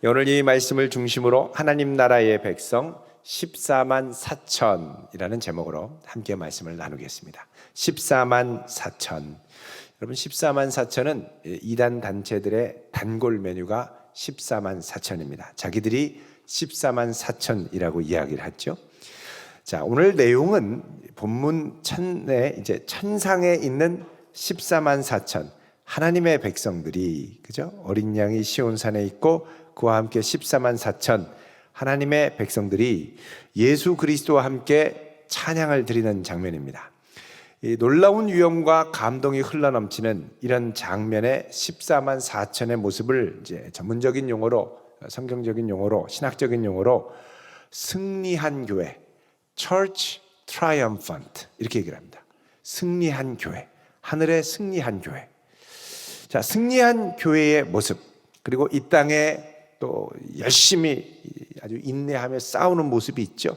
오늘 이 말씀을 중심으로 하나님 나라의 백성 14만 4천이라는 제목으로 함께 말씀을 나누겠습니다. 14만 4천. 여러분 14만 4천은 이단 단체들의 단골 메뉴가 14만 4천입니다. 자기들이 14만 4천이라고 이야기를 하죠. 자, 오늘 내용은 본문 천상에 있는 14만 4천 하나님의 백성들이, 그죠? 어린 양이 시온산에 있고 그와 함께 14만 4천 하나님의 백성들이 예수 그리스도와 함께 찬양을 드리는 장면입니다. 이 놀라운 위엄과 감동이 흘러넘치는 이런 장면의 14만 4천의 모습을 이제 전문적인 용어로, 성경적인 용어로, 신학적인 용어로 승리한 교회, Church Triumphant 이렇게 얘기를 합니다. 승리한 교회, 하늘의 승리한 교회. 자, 승리한 교회의 모습, 그리고 이 땅에 또 열심히 아주 인내하며 싸우는 모습이 있죠.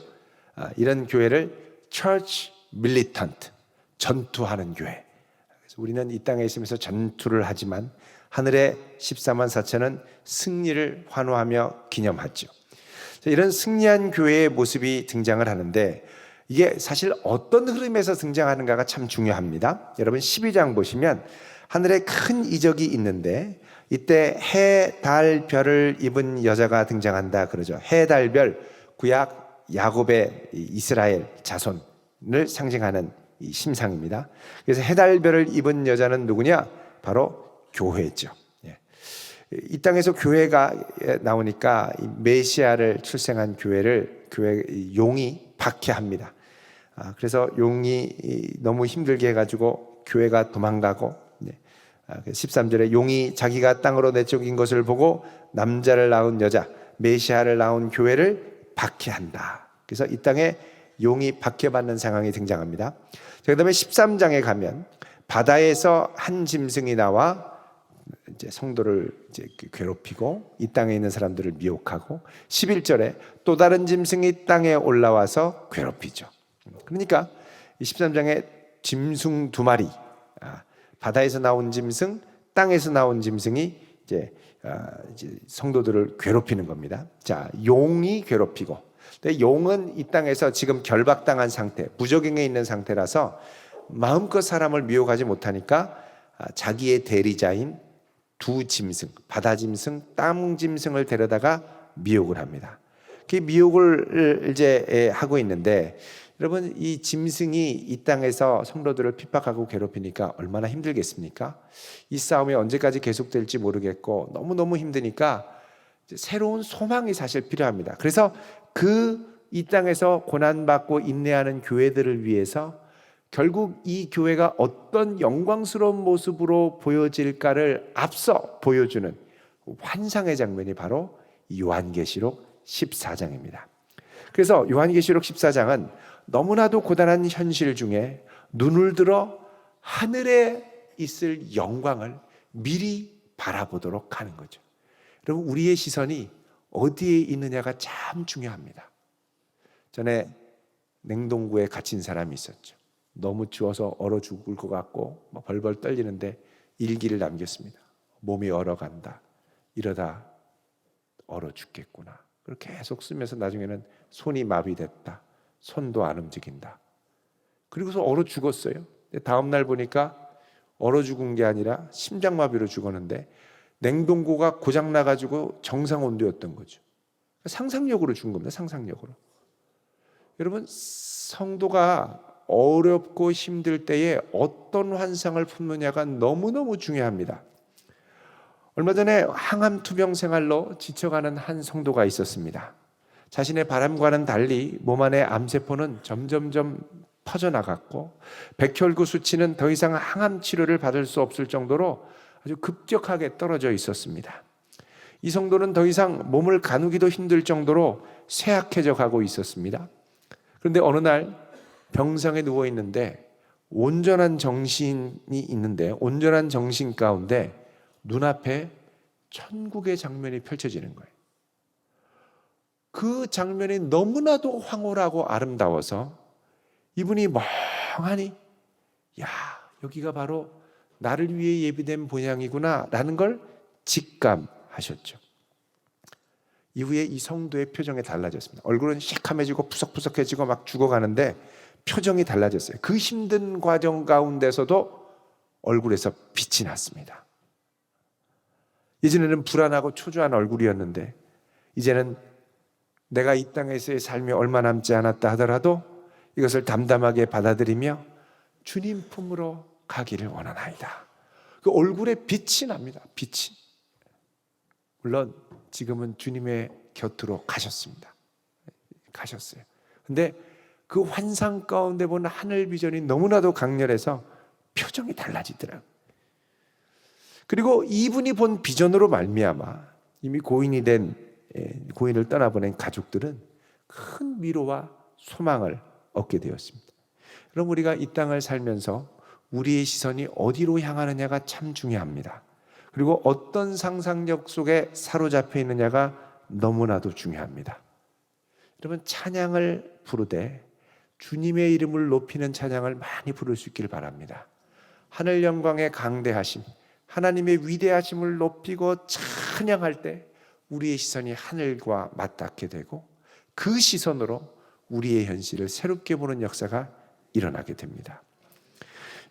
이런 교회를 Church Militant, 전투하는 교회. 그래서 우리는 이 땅에 있으면서 전투를 하지만 하늘의 14만 4천은 승리를 환호하며 기념하죠. 이런 승리한 교회의 모습이 등장을 하는데, 이게 사실 어떤 흐름에서 등장하는가가 참 중요합니다. 여러분 12장 보시면 하늘에 큰 이적이 있는데, 이때 해, 달, 별을 입은 여자가 등장한다 그러죠. 해, 달, 별, 구약 야곱의 이스라엘 자손을 상징하는 이 심상입니다. 그래서 해, 달, 별을 입은 여자는 누구냐? 바로 교회죠. 이 땅에서 교회가 나오니까 메시아를 출생한 교회 용이 박해합니다. 그래서 용이 너무 힘들게 해가지고 교회가 도망가고, 13절에 용이 자기가 땅으로 내쫓긴 것을 보고 남자를 낳은 여자, 메시아를 낳은 교회를 박해한다. 그래서 이 땅에 용이 박해받는 상황이 등장합니다. 그 다음에 13장에 가면 바다에서 한 짐승이 나와 이제 성도를 이제 괴롭히고 이 땅에 있는 사람들을 미혹하고, 11절에 또 다른 짐승이 땅에 올라와서 괴롭히죠. 그러니까 13장에 짐승 두 마리, 바다에서 나온 짐승, 땅에서 나온 짐승이 이제 성도들을 괴롭히는 겁니다. 자, 용이 괴롭히고, 근데 용은 이 땅에서 지금 결박당한 상태, 부적응에 있는 상태라서 마음껏 사람을 미혹하지 못하니까 자기의 대리자인 두 짐승, 바다 짐승, 땅 짐승을 데려다가 미혹을 합니다. 그 미혹을 이제 하고 있는데, 여러분 이 짐승이 이 땅에서 성도들을 핍박하고 괴롭히니까 얼마나 힘들겠습니까? 이 싸움이 언제까지 계속될지 모르겠고 너무너무 힘드니까 새로운 소망이 사실 필요합니다. 그래서 이 땅에서 고난받고 인내하는 교회들을 위해서 결국 이 교회가 어떤 영광스러운 모습으로 보여질까를 앞서 보여주는 환상의 장면이 바로 요한계시록 14장입니다. 그래서 요한계시록 14장은 너무나도 고단한 현실 중에 눈을 들어 하늘에 있을 영광을 미리 바라보도록 하는 거죠. 여러분, 우리의 시선이 어디에 있느냐가 참 중요합니다. 전에 냉동고에 갇힌 사람이 있었죠. 너무 추워서 얼어 죽을 것 같고 벌벌 떨리는데 일기를 남겼습니다. 몸이 얼어간다. 이러다 얼어 죽겠구나. 그렇게 계속 쓰면서 나중에는 손이 마비됐다. 손도 안 움직인다. 그리고서 얼어 죽었어요. 다음 날 보니까 얼어 죽은 게 아니라 심장마비로 죽었는데 냉동고가 고장 나가지고 정상 온도였던 거죠. 상상력으로 죽은 겁니다. 상상력으로. 여러분, 성도가 어렵고 힘들 때에 어떤 환상을 품느냐가 너무너무 중요합니다. 얼마 전에 항암 투병 생활로 지쳐가는 한 성도가 있었습니다. 자신의 바람과는 달리 몸 안의 암세포는 점점점 퍼져나갔고 백혈구 수치는 더 이상 항암 치료를 받을 수 없을 정도로 아주 급격하게 떨어져 있었습니다. 이 성도는 더 이상 몸을 가누기도 힘들 정도로 쇠약해져 가고 있었습니다. 그런데 어느 날 병상에 누워 있는데 온전한 정신 가운데 눈앞에 천국의 장면이 펼쳐지는 거예요. 그 장면이 너무나도 황홀하고 아름다워서 이분이 멍하니, 야, 여기가 바로 나를 위해 예비된 본향이구나 라는 걸 직감하셨죠. 이후에 이 성도의 표정이 달라졌습니다. 얼굴은 시커매지고 푸석푸석해지고 막 죽어가는데 표정이 달라졌어요. 그 힘든 과정 가운데서도 얼굴에서 빛이 났습니다. 예전에는 불안하고 초조한 얼굴이었는데 이제는 내가 이 땅에서의 삶이 얼마 남지 않았다 하더라도 이것을 담담하게 받아들이며 주님 품으로 가기를 원하나이다. 그 얼굴에 빛이 납니다. 빛이. 물론 지금은 주님의 곁으로 가셨습니다. 가셨어요. 근데 그 환상 가운데 보는 하늘 비전이 너무나도 강렬해서 표정이 달라지더라고요. 그리고 이분이 본 비전으로 말미암아 이미 고인을 떠나보낸 가족들은 큰 위로와 소망을 얻게 되었습니다. 그럼 우리가 이 땅을 살면서 우리의 시선이 어디로 향하느냐가 참 중요합니다. 그리고 어떤 상상력 속에 사로잡혀 있느냐가 너무나도 중요합니다. 여러분, 찬양을 부르되 주님의 이름을 높이는 찬양을 많이 부를 수 있기를 바랍니다. 하늘 영광의 강대하심, 하나님의 위대하심을 높이고 찬양할 때 우리의 시선이 하늘과 맞닿게 되고 그 시선으로 우리의 현실을 새롭게 보는 역사가 일어나게 됩니다.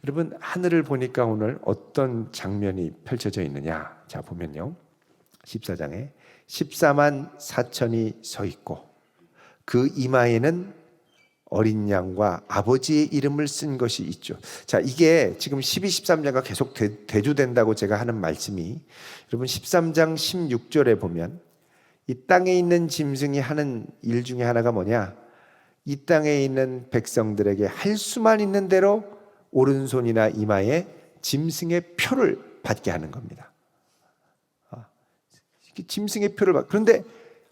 여러분, 하늘을 보니까 오늘 어떤 장면이 펼쳐져 있느냐? 자, 보면요, 14장에 14만 4천이 서 있고 그 이마에는 어린 양과 아버지의 이름을 쓴 것이 있죠. 자, 이게 지금 12, 13장과 계속 대조된다고 제가 하는 말씀이, 여러분 13장 16절에 보면 이 땅에 있는 짐승이 하는 일 중에 하나가 뭐냐? 이 땅에 있는 백성들에게 할 수만 있는 대로 오른손이나 이마에 짐승의 표를 받게 하는 겁니다. 짐승의 표를 받. 그런데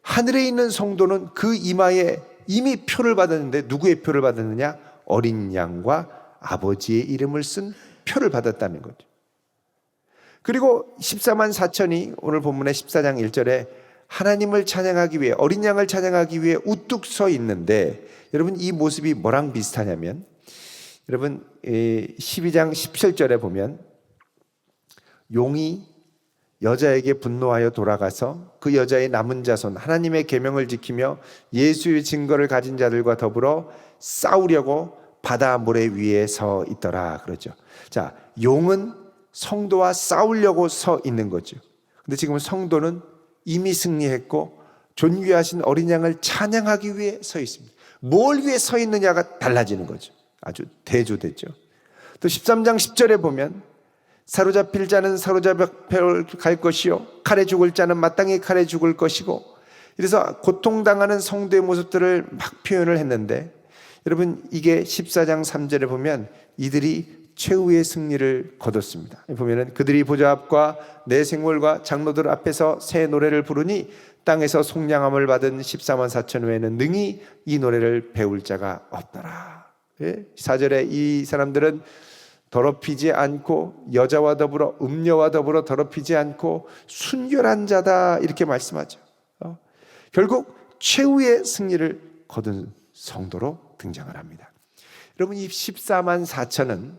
하늘에 있는 성도는 그 이마에 이미 표를 받았는데 누구의 표를 받았느냐? 어린 양과 아버지의 이름을 쓴 표를 받았다는 거죠. 그리고 14만 4천이 오늘 본문의 14장 1절에 하나님을 찬양하기 위해, 어린 양을 찬양하기 위해 우뚝 서 있는데, 여러분 이 모습이 뭐랑 비슷하냐면, 여러분 12장 17절에 보면 용이 여자에게 분노하여 돌아가서 그 여자의 남은 자손 하나님의 계명을 지키며 예수의 증거를 가진 자들과 더불어 싸우려고 바다 모래 위에 서 있더라 그러죠. 자, 용은 성도와 싸우려고 서 있는 거죠. 근데 지금 성도는 이미 승리했고 존귀하신 어린 양을 찬양하기 위해 서 있습니다. 뭘 위해 서 있느냐가 달라지는 거죠. 아주 대조됐죠. 또 13장 10절에 보면 사로잡힐 자는 사로잡혀 갈 것이요 칼에 죽을 자는 마땅히 칼에 죽을 것이고, 이래서 고통당하는 성도의 모습들을 막 표현을 했는데, 여러분 이게 14장 3절에 보면 이들이 최후의 승리를 거뒀습니다. 보면은 그들이 보좌 앞과 내 생물과 장로들 앞에서 새 노래를 부르니 땅에서 속량함을 받은 14만 4천 외에는 능히 이 노래를 배울 자가 없더라. 4절에 이 사람들은 더럽히지 않고 여자와 더불어 음녀와 더불어 더럽히지 않고 순결한 자다 이렇게 말씀하죠. 결국 최후의 승리를 거둔 성도로 등장을 합니다. 여러분 이 14만 4천은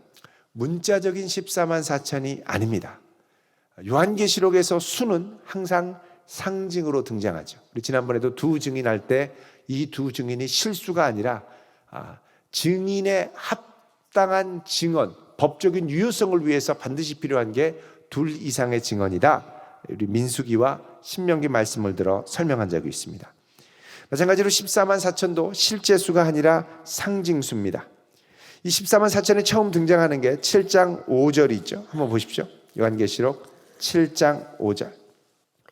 문자적인 14만 4천이 아닙니다. 요한계시록에서 수는 항상 상징으로 등장하죠. 우리 지난번에도 두 증인할 때 이 두 증인이 실수가 아니라 증인의 합당한 증언, 법적인 유효성을 위해서 반드시 필요한 게 둘 이상의 증언이다. 우리 민수기와 신명기 말씀을 들어 설명한 적이 있습니다. 마찬가지로 14만 4천도 실제 수가 아니라 상징수입니다. 이 14만 4천이 처음 등장하는 게 7장 5절이죠. 한번 보십시오. 요한계시록 7장 5절.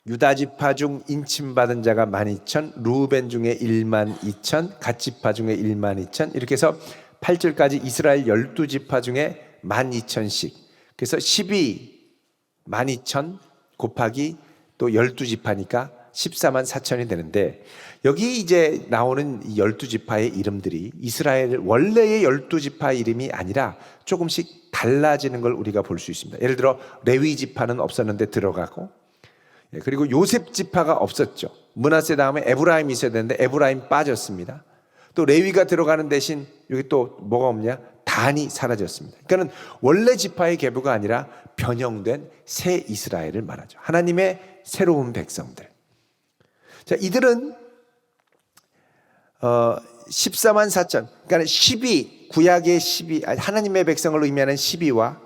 유다 지파 중 인침받은 자가 12,000, 루벤 중에 12,000, 갓 지파 중에 12,000, 이렇게 해서 8절까지 이스라엘 12지파 중에 12,000씩. 그래서 12,000 곱하기 또 12지파니까 14만 4천이 되는데, 여기 이제 나오는 12지파의 이름들이 이스라엘 원래의 12지파 이름이 아니라 조금씩 달라지는 걸 우리가 볼 수 있습니다. 예를 들어 레위 지파는 없었는데 들어가고, 그리고 요셉 지파가 없었죠. 므낫세 다음에 에브라임이 있어야 되는데 에브라임 빠졌습니다. 또 레위가 들어가는 대신 여기 또 뭐가 없냐? 단이 사라졌습니다. 그러니까 원래 지파의 계보가 아니라 변형된 새 이스라엘을 말하죠. 하나님의 새로운 백성들. 자, 이들은 14만 4천, 그러니까 12, 구약의 12, 하나님의 백성을 의미하는 12와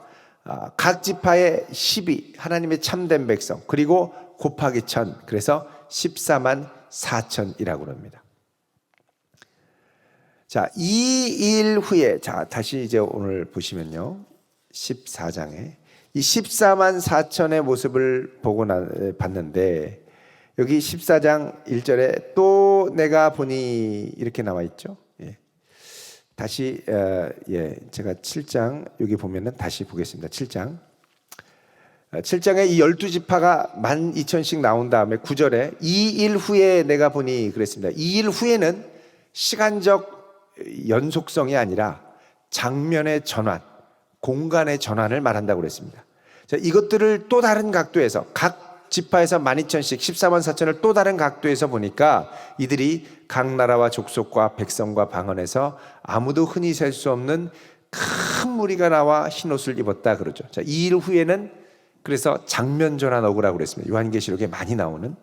각 지파의 12, 하나님의 참된 백성, 그리고 곱하기 1000, 그래서 14만 4천이라고 합니다. 자, 이 일 후에, 자, 다시 이제 오늘 보시면요, 14장에 이 14만 4천의 모습을 보고 봤는데, 여기 14장 1절에 또 내가 보니 이렇게 나와 있죠. 예. 다시 제가 7장 여기 보면은 다시 보겠습니다. 7장에 이 12지파가 12,000씩 나온 다음에 9절에 이 일 후에 내가 보니 그랬습니다. 이 일 후에는 시간적 연속성이 아니라 장면의 전환, 공간의 전환을 말한다고 그랬습니다. 자, 이것들을 또 다른 각도에서 각 지파에서 12,000씩 14만 4천을 또 다른 각도에서 보니까 이들이 각 나라와 족속과 백성과 방언에서 아무도 흔히 셀 수 없는 큰 무리가 나와 흰옷을 입었다 그러죠. 자, 이 일 후에는 그래서 장면 전환 어구라고 그랬습니다. 요한계시록에 많이 나오는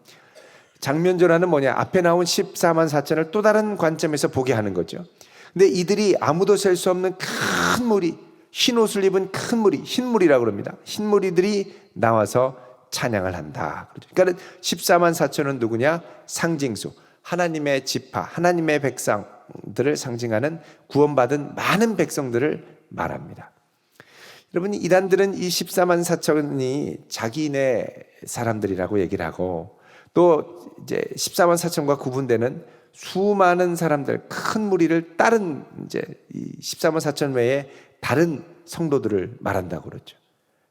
장면 전환은 뭐냐? 앞에 나온 14만 4천을 또 다른 관점에서 보게 하는 거죠. 근데 이들이 아무도 셀 수 없는 큰 무리, 흰옷을 입은 큰 무리, 흰무리라고 그럽니다. 흰무리들이 나와서 찬양을 한다. 그러니까 14만 4천은 누구냐? 상징수, 하나님의 지파, 하나님의 백성들을 상징하는 구원받은 많은 백성들을 말합니다. 여러분, 이단들은 이 14만 4천이 자기네 사람들이라고 얘기를 하고, 또 이제 14만 4천과 구분되는 수많은 사람들, 큰 무리를 다른 이제 이 14만 4천 외에 다른 성도들을 말한다고 그러죠.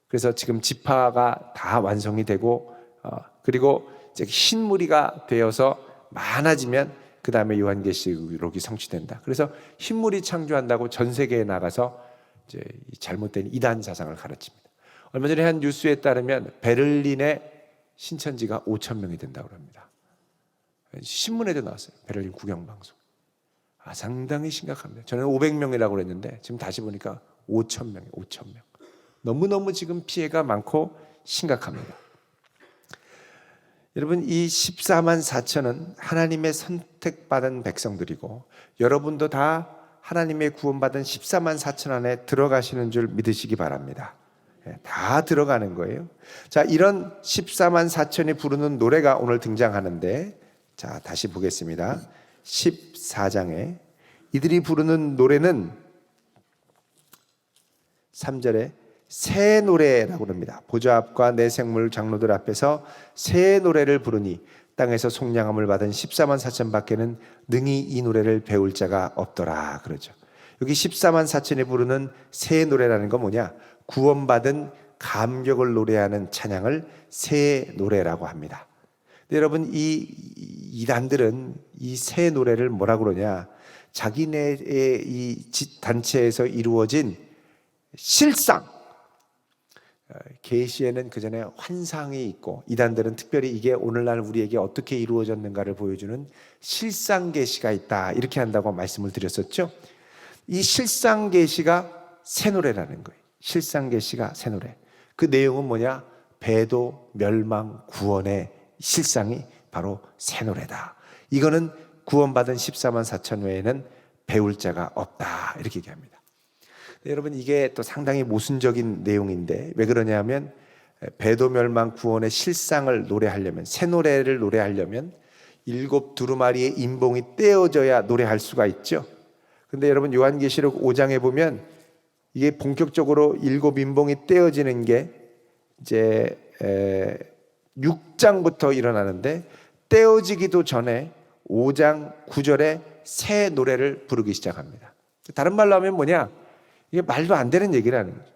그래서 지금 지파가 다 완성이 되고, 그리고 이제 흰 무리가 되어서 많아지면 그 다음에 요한계시록이 성취된다. 그래서 흰 무리 창조한다고 전 세계에 나가서 이제 잘못된 이단 사상을 가르칩니다. 얼마 전에 한 뉴스에 따르면 베를린의 신천지가 5,000명이 된다고 합니다. 신문에도 나왔어요. 베를린 구경방송. 상당히 심각합니다. 저는 500명이라고 그랬는데 지금 다시 보니까 5,000명이에요. 5,000명. 너무너무 지금 피해가 많고 심각합니다. 여러분, 이 14만 4천은 하나님의 선택받은 백성들이고, 여러분도 다 하나님의 구원받은 14만 4천 안에 들어가시는 줄 믿으시기 바랍니다. 다 들어가는 거예요. 자, 이런 14만 4천이 부르는 노래가 오늘 등장하는데, 자, 다시 보겠습니다. 14장에 이들이 부르는 노래는 3절에 새 노래라고 합니다. 보좌 앞과 내 생물 장로들 앞에서 새 노래를 부르니 땅에서 속량함을 받은 14만 4천 밖에는 능히 이 노래를 배울 자가 없더라 그러죠. 여기 14만 4천이 부르는 새 노래라는 건 뭐냐? 구원받은 감격을 노래하는 찬양을 새 노래라고 합니다. 근데 여러분, 이 이단들은 이 새 노래를 뭐라고 그러냐? 자기네의 이 단체에서 이루어진 실상, 계시에는 그 전에 환상이 있고, 이단들은 특별히 이게 오늘날 우리에게 어떻게 이루어졌는가를 보여주는 실상 계시가 있다, 이렇게 한다고 말씀을 드렸었죠. 이 실상 계시가 새 노래라는 거예요. 실상 계시가 새 노래. 그 내용은 뭐냐? 배도 멸망 구원의 실상이 바로 새 노래다. 이거는 구원받은 14만 4천 외에는 배울 자가 없다, 이렇게 얘기합니다. 여러분, 이게 또 상당히 모순적인 내용인데, 왜 그러냐면 배도 멸망 구원의 실상을 노래하려면, 새 노래를 노래하려면 7 두루마리의 인봉이 떼어져야 노래할 수가 있죠. 근데 여러분, 요한계시록 5장에 보면 이게 본격적으로 7 인봉이 떼어지는 게 이제 6장부터 일어나는데, 떼어지기도 전에 5장 9절에 새 노래를 부르기 시작합니다. 다른 말로 하면 뭐냐? 이게 말도 안 되는 얘기라는 거죠.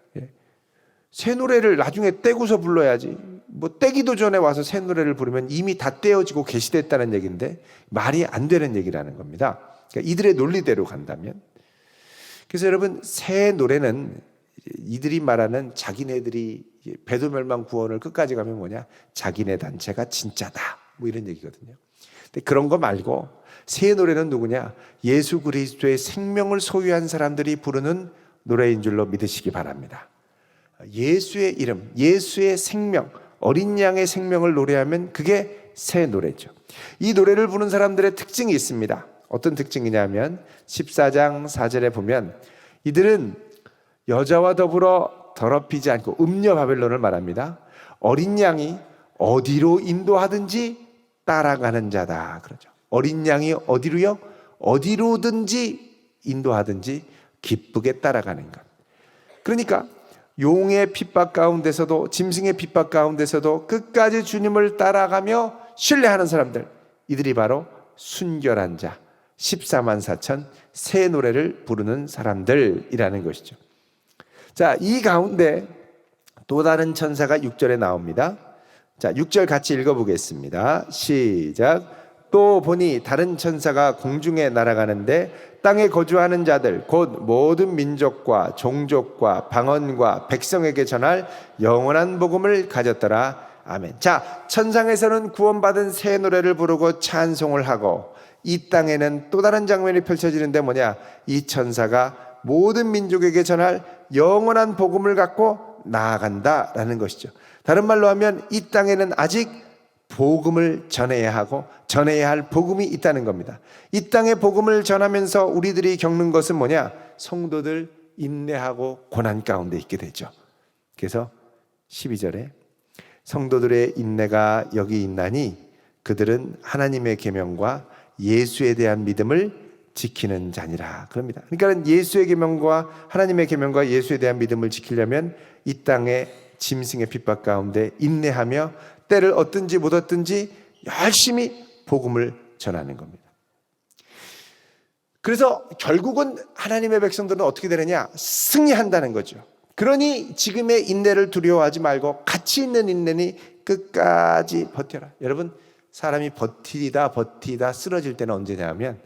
새 노래를 나중에 떼고서 불러야지. 뭐 떼기도 전에 와서 새 노래를 부르면 이미 다 떼어지고 계시됐다는 얘기인데 말이 안 되는 얘기라는 겁니다. 그러니까 이들의 논리대로 간다면. 그래서 여러분, 새 노래는 이들이 말하는 자기네들이 배도 멸망 구원을 끝까지 가면 뭐냐? 자기네 단체가 진짜다, 뭐 이런 얘기거든요. 근데 그런 거 말고 새 노래는 누구냐? 예수 그리스도의 생명을 소유한 사람들이 부르는 노래인 줄로 믿으시기 바랍니다. 예수의 이름, 예수의 생명, 어린 양의 생명을 노래하면 그게 새 노래죠. 이 노래를 부르는 사람들의 특징이 있습니다. 어떤 특징이냐면 14장 4절에 보면 이들은 여자와 더불어 더럽히지 않고 음녀 바벨론을 말합니다. 어린 양이 어디로 인도하든지 따라가는 자다 그러죠. 어린 양이 어디로요? 어디로든지 인도하든지 기쁘게 따라가는 것. 그러니까 용의 핍박 가운데서도 짐승의 핍박 가운데서도 끝까지 주님을 따라가며 신뢰하는 사람들, 이들이 바로 순결한 자 14만 4천 새 노래를 부르는 사람들이라는 것이죠. 자, 이 가운데 또 다른 천사가 6절에 나옵니다. 자, 6절 같이 읽어보겠습니다. 시작. 또 보니 다른 천사가 공중에 날아가는데 땅에 거주하는 자들 곧 모든 민족과 종족과 방언과 백성에게 전할 영원한 복음을 가졌더라. 아멘. 자, 천상에서는 구원받은 새 노래를 부르고 찬송을 하고 이 땅에는 또 다른 장면이 펼쳐지는데 뭐냐? 이 천사가 모든 민족에게 전할 영원한 복음을 갖고 나아간다라는 것이죠. 다른 말로 하면 이 땅에는 아직 복음을 전해야 하고 전해야 할 복음이 있다는 겁니다. 이 땅에 복음을 전하면서 우리들이 겪는 것은 뭐냐? 성도들 인내하고 고난 가운데 있게 되죠. 그래서 12절에 성도들의 인내가 여기 있나니 그들은 하나님의 계명과 예수에 대한 믿음을 지키는 자니라 그럽니다. 그러니까 예수의 계명과 하나님의 계명과 예수에 대한 믿음을 지키려면 이 땅의 짐승의 핍박 가운데 인내하며 때를 얻든지 못 얻든지 열심히 복음을 전하는 겁니다. 그래서 결국은 하나님의 백성들은 어떻게 되느냐? 승리한다는 거죠. 그러니 지금의 인내를 두려워하지 말고 가치 있는 인내니 끝까지 버텨라. 여러분, 사람이 버티다 쓰러질 때는 언제냐면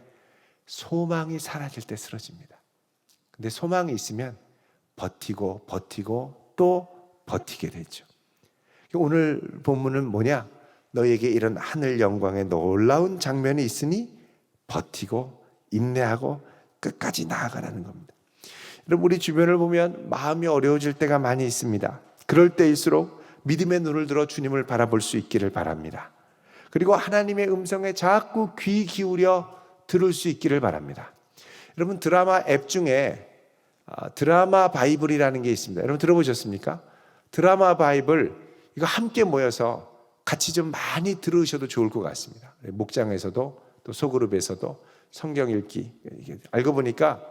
소망이 사라질 때 쓰러집니다. 근데 소망이 있으면 버티고 또 버티게 되죠. 오늘 본문은 뭐냐? 너에게 이런 하늘 영광의 놀라운 장면이 있으니 버티고 인내하고 끝까지 나아가라는 겁니다. 여러분, 우리 주변을 보면 마음이 어려워질 때가 많이 있습니다. 그럴 때일수록 믿음의 눈을 들어 주님을 바라볼 수 있기를 바랍니다. 그리고 하나님의 음성에 자꾸 귀 기울여 들을 수 있기를 바랍니다. 여러분, 드라마 앱 중에 드라마 바이블이라는 게 있습니다. 여러분 들어보셨습니까? 드라마 바이블 이거 함께 모여서 같이 좀 많이 들으셔도 좋을 것 같습니다. 목장에서도 또 소그룹에서도 성경 읽기. 알고 보니까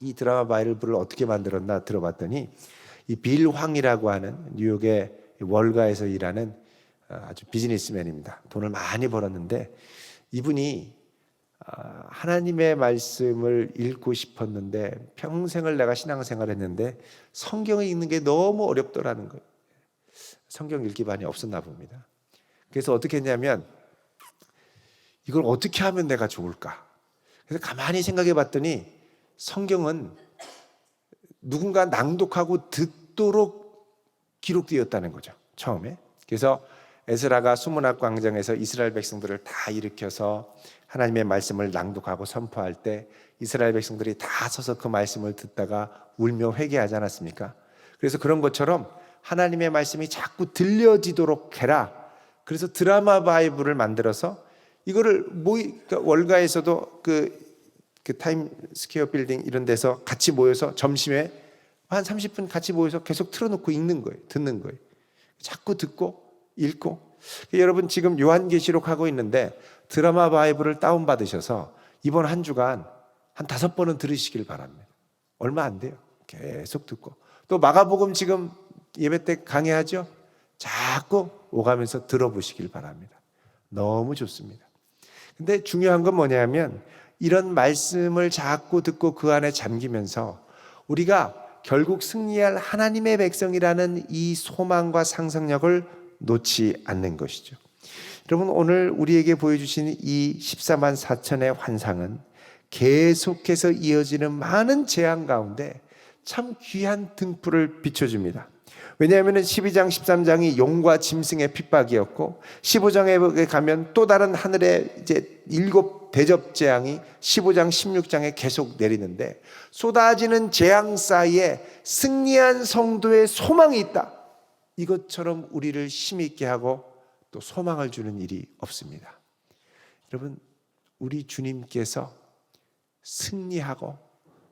이 드라마 바이블을 어떻게 만들었나 들어봤더니 이 빌 황이라고 하는 뉴욕의 월가에서 일하는 아주 비즈니스맨입니다. 돈을 많이 벌었는데 이분이 하나님의 말씀을 읽고 싶었는데 평생을 내가 신앙생활을 했는데 성경을 읽는 게 너무 어렵더라는 거예요. 성경 읽기반이 없었나 봅니다. 그래서 어떻게 했냐면 이걸 어떻게 하면 내가 좋을까? 그래서 가만히 생각해 봤더니 성경은 누군가 낭독하고 듣도록 기록되었다는 거죠. 처음에. 그래서 에스라가 수문학 광장에서 이스라엘 백성들을 다 일으켜서 하나님의 말씀을 낭독하고 선포할 때 이스라엘 백성들이 다 서서 그 말씀을 듣다가 울며 회개하지 않았습니까? 그래서 그런 것처럼 하나님의 말씀이 자꾸 들려지도록 해라. 그래서 드라마 바이블을 만들어서 이거를 그러니까 월가에서도 그 타임스퀘어 빌딩 이런 데서 같이 모여서 점심에 한 30분 같이 모여서 계속 틀어놓고 읽는 거예요. 듣는 거예요. 자꾸 듣고 읽고. 여러분 지금 요한계시록 하고 있는데 드라마 바이블을 다운받으셔서 이번 한 주간 한 5번은 들으시길 바랍니다. 얼마 안 돼요. 계속 듣고. 또 마가복음 지금 예배 때 강의하죠. 자꾸 오가면서 들어보시길 바랍니다. 너무 좋습니다. 근데 중요한 건 뭐냐면 이런 말씀을 자꾸 듣고 그 안에 잠기면서 우리가 결국 승리할 하나님의 백성이라는 이 소망과 상상력을 놓지 않는 것이죠. 여러분 오늘 우리에게 보여주신 이 14만 4천의 환상은 계속해서 이어지는 많은 재앙 가운데 참 귀한 등불을 비춰줍니다. 왜냐하면 12장 13장이 용과 짐승의 핍박이었고 15장에 가면 또 다른 하늘의 이제 7 대접 재앙이 15장 16장에 계속 내리는데 쏟아지는 재앙 사이에 승리한 성도의 소망이 있다. 이것처럼 우리를 힘있게 하고 또 소망을 주는 일이 없습니다. 여러분, 우리 주님께서 승리하고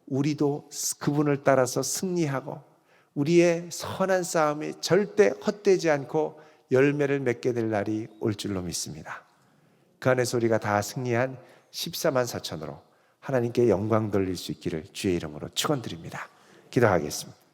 우리도 그분을 따라서 승리하고 우리의 선한 싸움이 절대 헛되지 않고 열매를 맺게 될 날이 올 줄로 믿습니다. 그 안에서 우리가 다 승리한 14만 4천으로 하나님께 영광 돌릴 수 있기를 주의 이름으로 축원드립니다. 기도하겠습니다.